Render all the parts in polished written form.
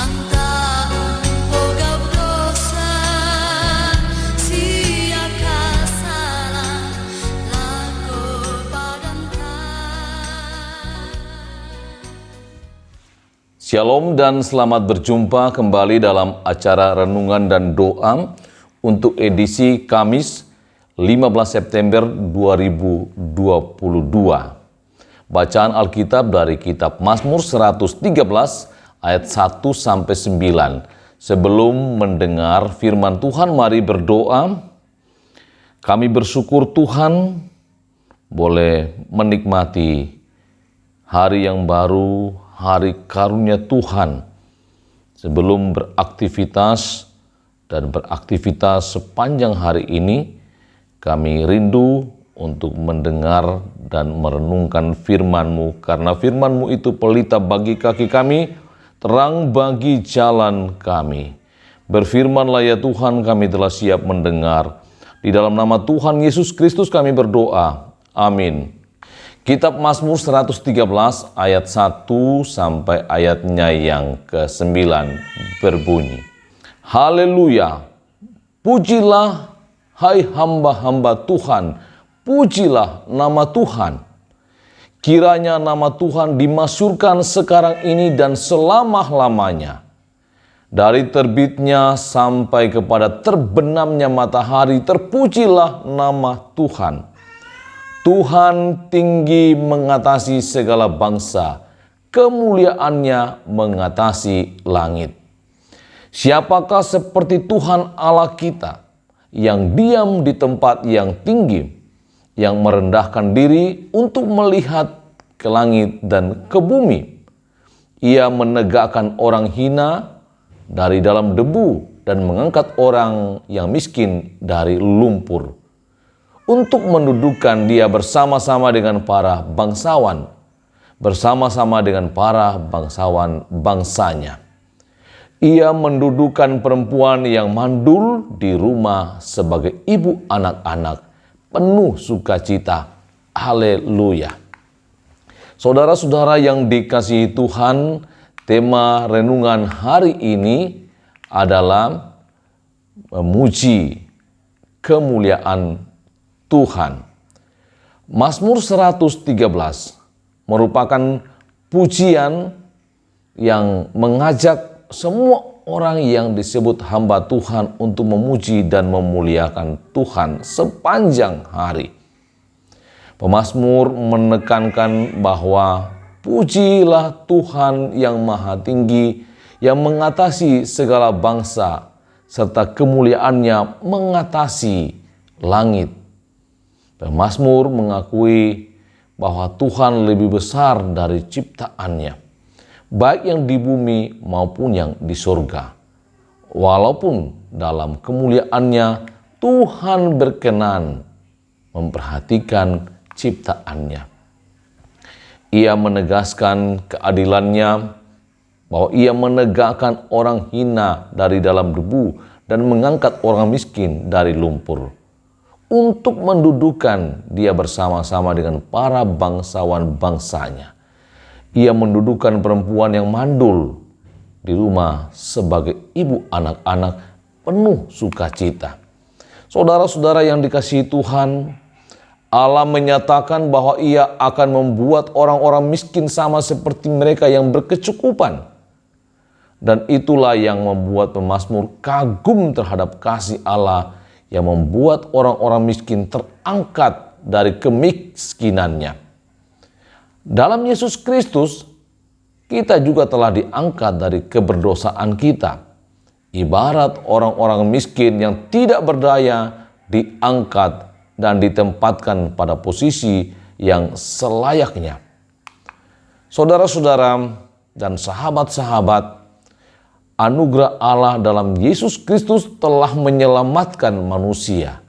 Shalom dan selamat berjumpa kembali dalam acara Renungan dan Doa untuk edisi Kamis 15 September 2022. Bacaan Alkitab dari kitab Mazmur 113 ayat 1-9. Sebelum mendengar firman Tuhan, mari berdoa. Kami bersyukur Tuhan boleh menikmati hari yang baru, hari karunia Tuhan. Sebelum beraktivitas sepanjang hari ini, kami rindu untuk mendengar dan merenungkan firman-Mu, karena firman-Mu itu pelita bagi kaki kami, terang bagi jalan kami. Berfirmanlah ya Tuhan, kami telah siap mendengar. Di dalam nama Tuhan Yesus Kristus kami berdoa. Amin. Kitab Mazmur 113 ayat 1 sampai ayatnya yang ke-9 berbunyi. Haleluya, pujilah hai hamba-hamba Tuhan, pujilah nama Tuhan. Kiranya nama Tuhan dimasyhurkan sekarang ini dan selama-lamanya. Dari terbitnya sampai kepada terbenamnya matahari, terpujilah nama Tuhan. Tuhan tinggi mengatasi segala bangsa, kemuliaannya mengatasi langit. Siapakah seperti Tuhan Allah kita, yang diam di tempat yang tinggi, yang merendahkan diri untuk melihat ke langit dan ke bumi. Ia menegakkan orang hina dari dalam debu dan mengangkat orang yang miskin dari lumpur, untuk mendudukkan dia bersama-sama dengan para bangsawan, bersama-sama dengan para bangsawan bangsanya. Ia mendudukkan perempuan yang mandul di rumah sebagai ibu anak-anak, penuh sukacita. Haleluya. Saudara-saudara yang dikasihi Tuhan, tema renungan hari ini adalah memuji kemuliaan Tuhan. Mazmur 113 merupakan pujian yang mengajak semua orang yang disebut hamba Tuhan untuk memuji dan memuliakan Tuhan sepanjang hari. Pemazmur menekankan bahwa pujilah Tuhan yang maha tinggi, yang mengatasi segala bangsa, serta kemuliaannya mengatasi langit. Pemazmur mengakui bahwa Tuhan lebih besar dari ciptaannya, baik yang di bumi maupun yang di surga. Walaupun dalam kemuliaannya Tuhan berkenan memperhatikan ciptaannya. Ia menegaskan keadilannya, bahwa ia menegakkan orang hina dari dalam debu dan mengangkat orang miskin dari lumpur, untuk mendudukan dia bersama-sama dengan para bangsawan bangsanya. Ia mendudukan perempuan yang mandul di rumah sebagai ibu anak-anak, penuh sukacita. Saudara-saudara yang dikasihi Tuhan, Allah menyatakan bahwa ia akan membuat orang-orang miskin sama seperti mereka yang berkecukupan. Dan itulah yang membuat pemazmur kagum terhadap kasih Allah, yang membuat orang-orang miskin terangkat dari kemiskinannya. Dalam Yesus Kristus, kita juga telah diangkat dari keberdosaan kita. Ibarat orang-orang miskin yang tidak berdaya diangkat dan ditempatkan pada posisi yang selayaknya. Saudara-saudara dan sahabat-sahabat, anugerah Allah dalam Yesus Kristus telah menyelamatkan manusia.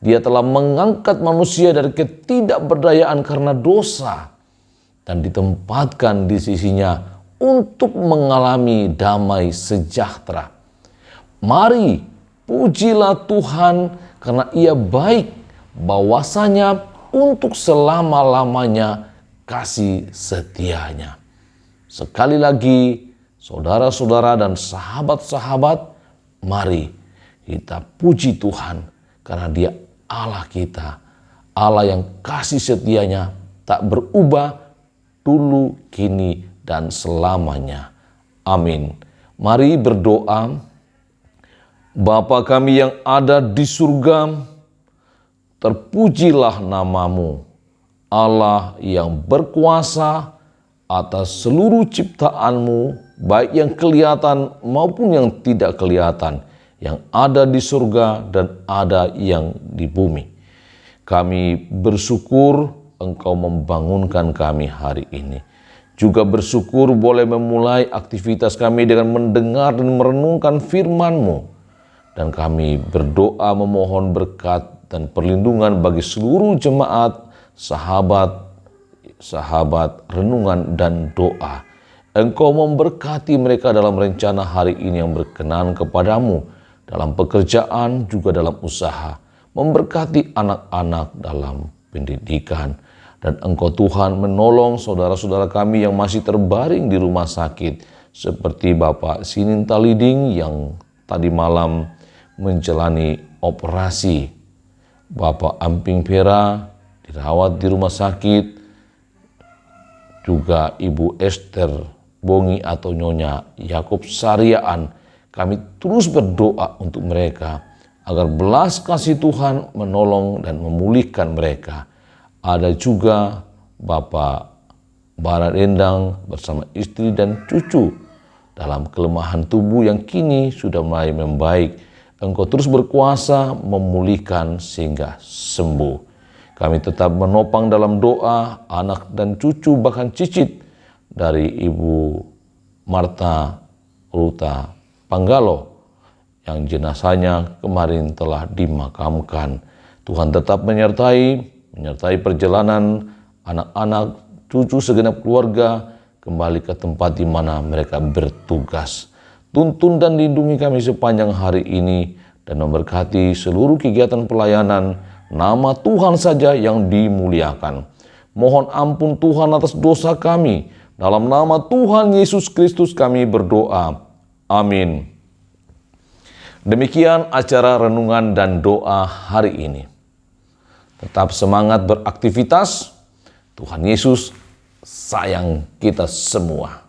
Dia telah mengangkat manusia dari ketidakberdayaan karena dosa dan ditempatkan di sisinya untuk mengalami damai sejahtera. Mari pujilah Tuhan karena Ia baik, bahwasanya untuk selama-lamanya kasih setianya. Sekali lagi, saudara-saudara dan sahabat-sahabat, mari kita puji Tuhan karena Dia Allah kita, Allah yang kasih setianya tak berubah dulu, kini, dan selamanya. Amin. Mari berdoa. Bapa kami yang ada di surga, terpujilah namamu, Allah yang berkuasa atas seluruh ciptaanmu, baik yang kelihatan maupun yang tidak kelihatan, yang ada di surga dan ada yang di bumi. Kami bersyukur Engkau membangunkan kami hari ini. Juga bersyukur boleh memulai aktivitas kami dengan mendengar dan merenungkan firman-Mu. Dan kami berdoa memohon berkat dan perlindungan bagi seluruh jemaat, sahabat renungan dan doa. Engkau memberkati mereka dalam rencana hari ini yang berkenan kepadamu, dalam pekerjaan juga dalam usaha, memberkati anak-anak dalam pendidikan. Dan Engkau Tuhan menolong saudara-saudara kami yang masih terbaring di rumah sakit, seperti Bapak Sininta Liding yang tadi malam menjalani operasi, Bapak Amping Vera dirawat di rumah sakit, juga Ibu Esther Bongi atau Nyonya Yakob Sariaan. Kami terus berdoa untuk mereka agar belas kasih Tuhan menolong dan memulihkan mereka. Ada juga Bapak Barat Endang bersama istri dan cucu dalam kelemahan tubuh yang kini sudah mulai membaik. Engkau terus berkuasa memulihkan sehingga sembuh. Kami tetap menopang dalam doa anak dan cucu bahkan cicit dari Ibu Marta Ruta Panggalo yang jenazahnya kemarin telah dimakamkan. Tuhan tetap menyertai perjalanan anak-anak, cucu segenap keluarga kembali ke tempat di mana mereka bertugas. Tuntun dan lindungi kami sepanjang hari ini dan memberkati seluruh kegiatan pelayanan. Nama Tuhan saja yang dimuliakan. Mohon ampun Tuhan atas dosa kami. Dalam nama Tuhan Yesus Kristus kami berdoa. Amin. Demikian acara renungan dan doa hari ini. Tetap semangat beraktivitas. Tuhan Yesus sayang kita semua.